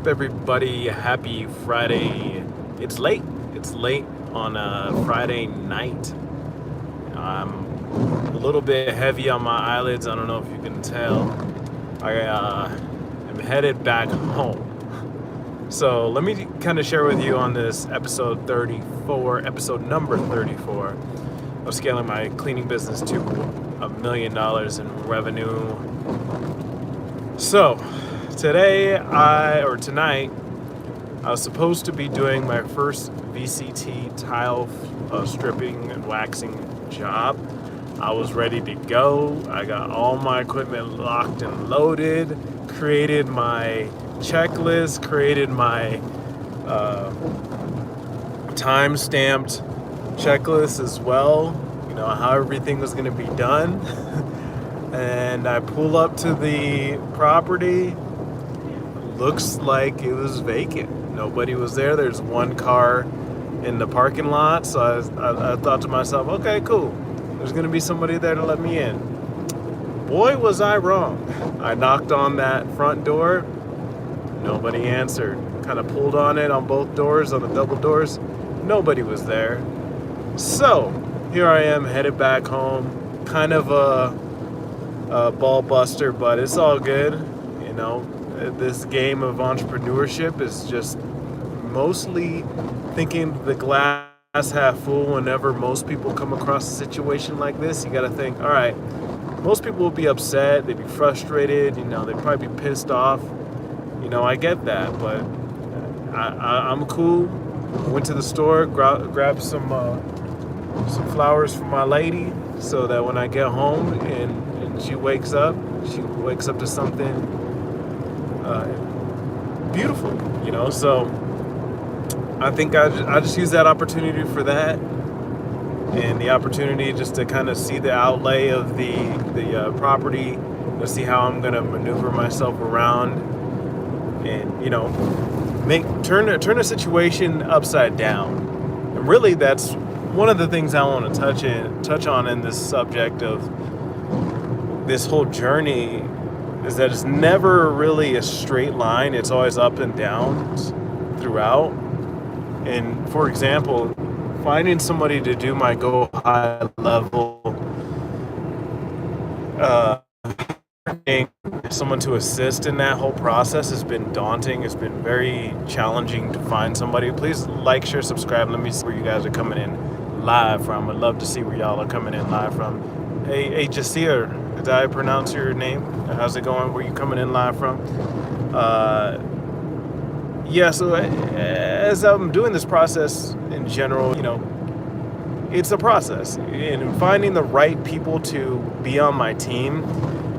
up, everybody? Happy Friday. It's late. It's late on a Friday night. I'm a little bit heavy on my eyelids. I don't know if you can tell. I am headed back home. So let me kind of share with you on this episode number 34 of scaling my cleaning business to $1 million in revenue. So tonight, I was supposed to be doing my first VCT tile stripping and waxing job. I was ready to go. I got all my equipment locked and loaded, created my checklist, created my time-stamped checklist as well, how everything was going to be done. And I pull up to the property. Looks like it was vacant. Nobody was there. There's one car in the parking lot. So I thought to myself, okay, cool. There's going to be somebody there to let me in. Boy, was I wrong. I knocked on that front door. Nobody answered. Kind of pulled on it on both doors, on the double doors. Nobody was there. So here I am headed back home. Kind of a ball buster, but it's all good. This game of entrepreneurship is just mostly thinking the glass half full. Whenever most people come across a situation like this, you got to think, all right, most people will be upset, they'd be frustrated, they'd probably be pissed off. I get that, but I'm cool. Went to the store, grabbed some flowers for my lady, so that when I get home and she wakes up to something beautiful, So I think I just use that opportunity for that, and the opportunity just to kind of see the outlay of the property, to see how I'm gonna maneuver myself around, and turn a situation upside down. And really, that's one of the things I want to touch on in this subject of this whole journey, is that it's never really a straight line. It's always up and down throughout. And for example, finding somebody to do my go high level, someone to assist in that whole process has been daunting. It's been very challenging to find somebody. Please like, share, subscribe. Let me see where you guys are coming in live from. I'd love to see where y'all are coming in live from. Hey, Jasir, did I pronounce your name? How's it going? Where you coming in live from? So as I'm doing this process in general, it's a process. And finding the right people to be on my team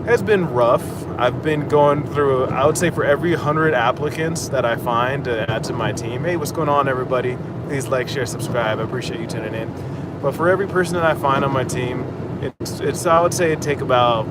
has been rough. I've been going through, I would say, for every 100 applicants that I find to add to my team. Hey, what's going on, everybody? Please like, share, subscribe. I appreciate you tuning in. But for every person that I find on my team, it's I would say it'd take about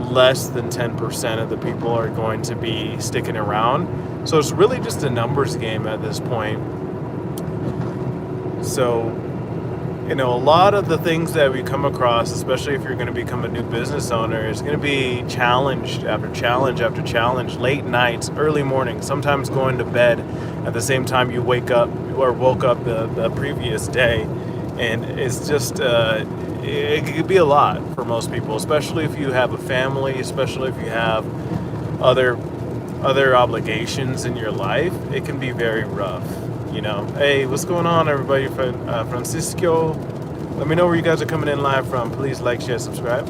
less than 10% of the people are going to be sticking around. So it's really just a numbers game at this point. So, a lot of the things that we come across, especially if you're going to become a new business owner, is going to be challenge after challenge after challenge, late nights, early mornings, sometimes going to bed at the same time you woke up the previous day. And it's just, it could be a lot for most people, especially if you have a family, especially if you have other obligations in your life. It can be very rough. Hey, what's going on, everybody? Francisco, let me know where you guys are coming in live from. Please like, share, subscribe.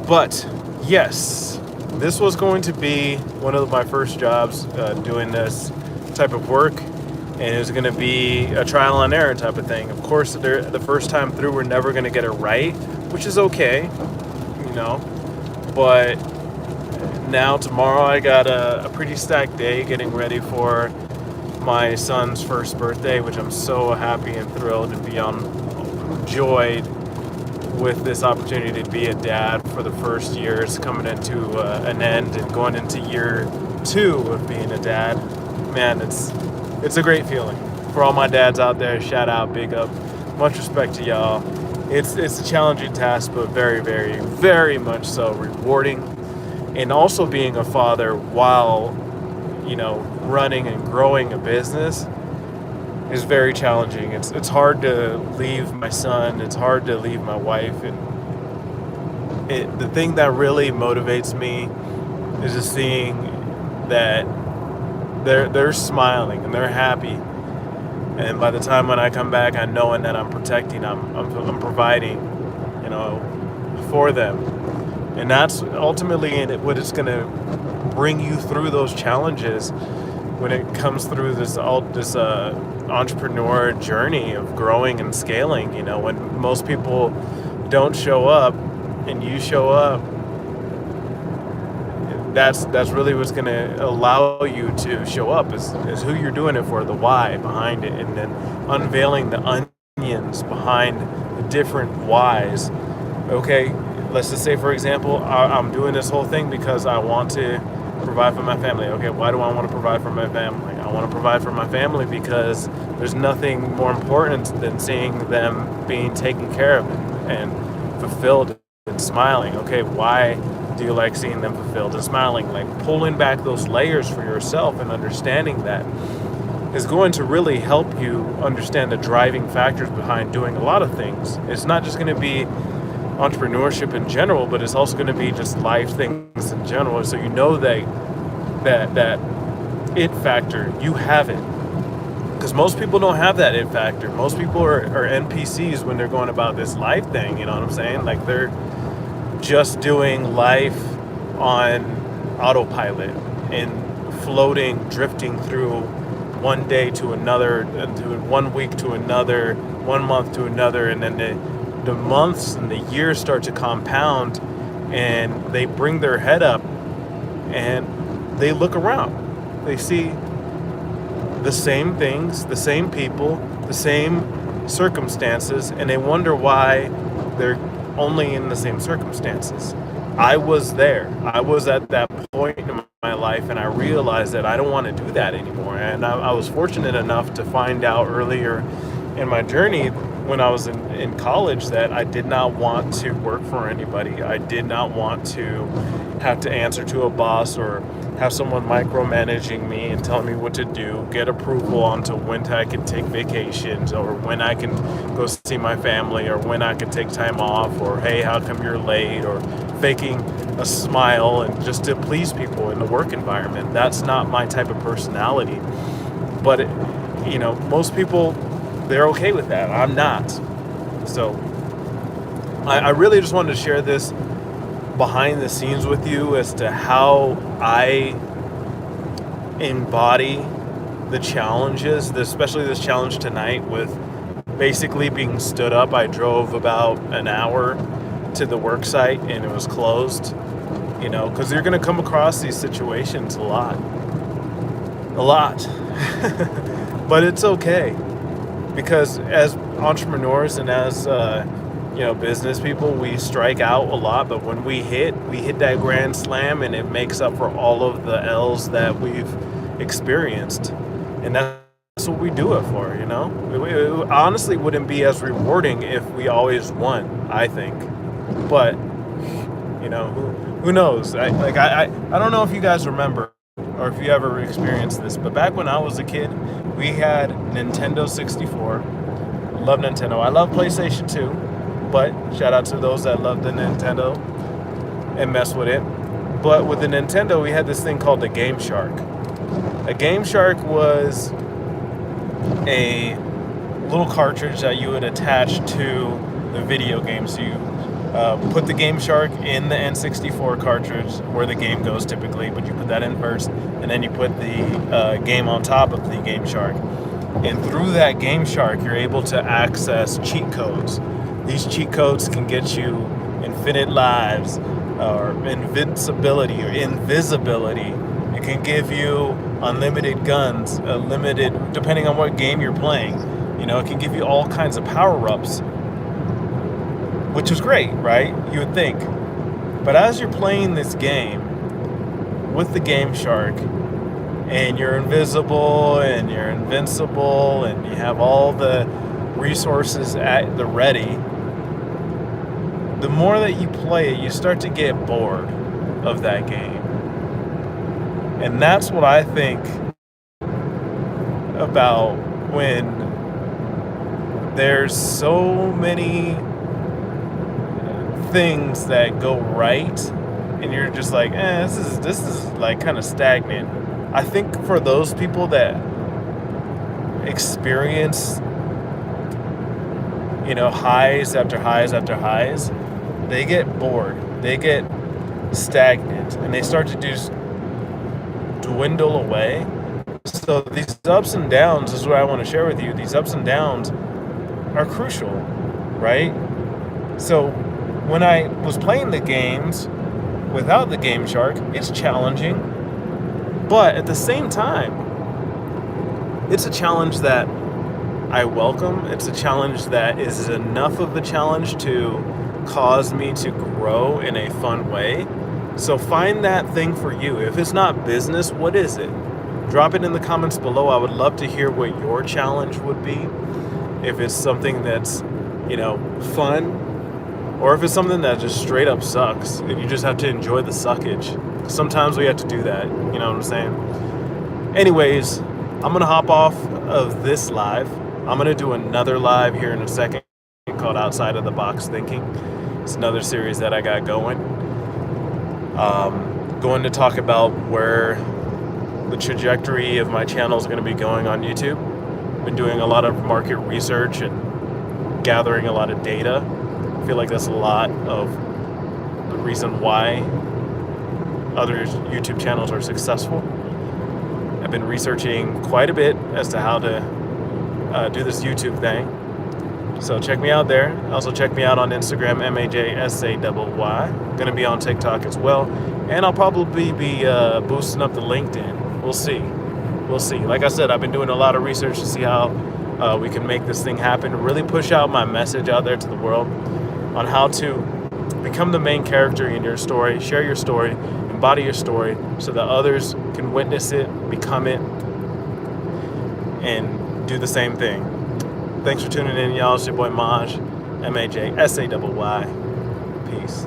But yes, this was going to be one of my first jobs doing this type of work, and it was going to be a trial and error type of thing. Of course, the first time through, we're never going to get it right, which is okay, But now tomorrow, I got a pretty stacked day getting ready for my son's first birthday, which I'm so happy and thrilled and beyond joyed with this opportunity to be a dad for the first year. It's coming into an end and going into year 2 of being a dad. Man, it's a great feeling. For all my dads out there, shout out, big up, much respect to y'all. It's a challenging task, but very, very, very much so rewarding. And also being a father while running and growing a business is very challenging. It's hard to leave my son. It's hard to leave my wife. And the thing that really motivates me is just seeing that they're smiling and they're happy. And by the time when I come back, I knowing that I'm protecting, I'm providing, for them. And that's ultimately what it's going to bring you through those challenges when it comes through this entrepreneur journey of growing and scaling. When most people don't show up and you show up, that's really what's going to allow you to show up is who you're doing it for, the why behind it, and then unveiling the onions behind the different whys. Okay, let's just say, for example, I'm doing this whole thing because I want to provide for my family. Okay, why do I want to provide for my family? I want to provide for my family because there's nothing more important than seeing them being taken care of and fulfilled and smiling. Okay, why do you like seeing them fulfilled and smiling? Like pulling back those layers for yourself and understanding that is going to really help you understand the driving factors behind doing a lot of things. It's not just going to be entrepreneurship in general, but it's also going to be just life things in general. So that it factor, you have it. Because most people don't have that it factor. Most people are NPCs when they're going about this life thing, you know what I'm saying? Like they're just doing life on autopilot and floating, drifting through one day to another, to 1 week to another, 1 month to another, and then the months and the years start to compound, and they bring their head up and they look around. They see the same things, the same people, the same circumstances, and they wonder why they're only in the same circumstances. I was there. I was at that point in my life, and I realized that I don't want to do that anymore. And I was fortunate enough to find out earlier in my journey when I was in college that I did not want to work for anybody. I did not want to have to answer to a boss or have someone micromanaging me and telling me what to do, get approval onto when I can take vacations or when I can go see my family or when I can take time off or, hey, how come you're late, or faking a smile and just to please people in the work environment. That's not my type of personality. But, most people, they're okay with that. I'm not. So I really just wanted to share this behind the scenes with you as to how I embody the challenges, especially this challenge tonight with basically being stood up. I drove about an hour to the work site and it was closed, because you're going to come across these situations a lot. But it's okay, because as entrepreneurs and as business people, we strike out a lot, but when we hit that grand slam, and it makes up for all of the L's that we've experienced. And that's what we do it for. It honestly wouldn't be as rewarding if we always won, I think. But who knows? I don't know if you guys remember or if you ever experienced this, but back when I was a kid, we had Nintendo 64. Love Nintendo. I love PlayStation 2, but shout out to those that love the Nintendo and mess with it. But with the Nintendo, we had this thing called the Game Shark. A Game Shark was a little cartridge that you would attach to the video game. So you put the Game Shark in the N64 cartridge where the game goes typically, but you put that in first, and then you put the game on top of the Game Shark. And through that Game Shark, you're able to access cheat codes. These cheat codes can get you infinite lives, or invincibility, or invisibility. It can give you unlimited guns, limited, depending on what game you're playing. It can give you all kinds of power-ups, which is great, right? You would think. But as you're playing this game with the Game Shark, and you're invisible and you're invincible and you have all the resources at the ready, the more that you play it, you start to get bored of that game. And that's what I think about when there's so many things that go right and you're just like, this is like kind of stagnant. I think for those people that experience, highs after highs after highs, they get bored, they get stagnant, and they start to just dwindle away. So these ups and downs is what I want to share with you. These ups and downs are crucial, right? So when I was playing the games without the Game Shark, it's challenging, but at the same time, it's a challenge that I welcome. It's a challenge that is enough of a challenge to cause me to grow in a fun way. So find that thing for you. If it's not business, what is it? Drop it in the comments below. I would love to hear what your challenge would be. If it's something that's, fun, or if it's something that just straight up sucks and you just have to enjoy the suckage. Sometimes we have to do that. You know what I'm saying? Anyways, I'm going to hop off of this live. I'm going to do another live here in a second called Outside of the Box Thinking. It's another series that I got going. Going to talk about where the trajectory of my channel is going to be going on YouTube. Been doing a lot of market research and gathering a lot of data. I feel like that's a lot of the reason why other YouTube channels are successful. I've been researching quite a bit as to how to do this YouTube thing. So check me out there. Also check me out on Instagram, MAJSAYY. Gonna be on TikTok as well. And I'll probably be boosting up the LinkedIn. We'll see. Like I said, I've been doing a lot of research to see how we can make this thing happen. Really push out my message out there to the world on how to become the main character in your story, share your story, embody your story so that others can witness it, become it, and do the same thing. Thanks for tuning in, y'all. It's your boy Maj, MAJSAYY. Peace.